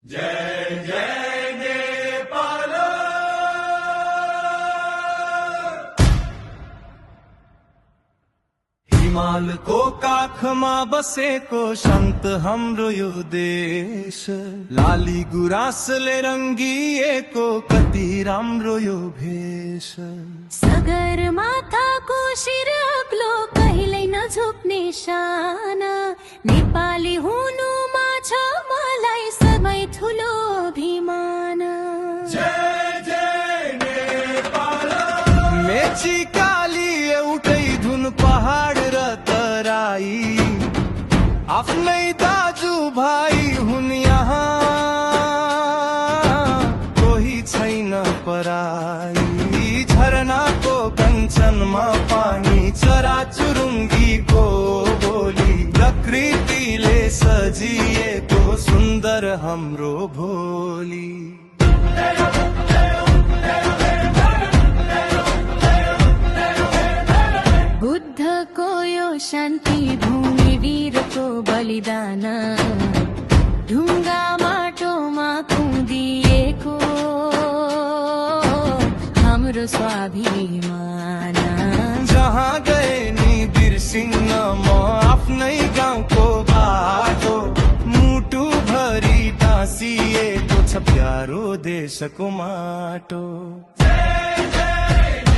जय जय नेपाल। हिमालको काखमा बसेको शान्त हाम्रो यो देश, लाली गुराँसले रङ्गिएको कति राम्रो यो भेष। सगरमाथाको शिर अग्लो कहिल्यै नझुक्ने शान, नेपाली हुनुमा छ मलाई सबै ठुलो अभिमान। जय जय नेपाल। मेची काली एउटै धुन पहाड र तराई, आफ्नै दाजु भाइ हुन् यहाँ, कोही छैन पराई। झरनाको कञ्चनमा पानी, चराचुरुङ्गीको बोली, प्रकृतिले सजिएको सुन्दर हाम्रो भोली। बुद्धको यो शान्ति भूमि, वीरको बलिदान, ढुङ्गा माटोमा कुदिएको हाम्रो स्वाभिमान। जहाँ गए नि बिर्सिन्न म आफ्नै गाउँको बाटो, मुटु भरि टाँसिएको छ प्यारो देशको माटो। जय जय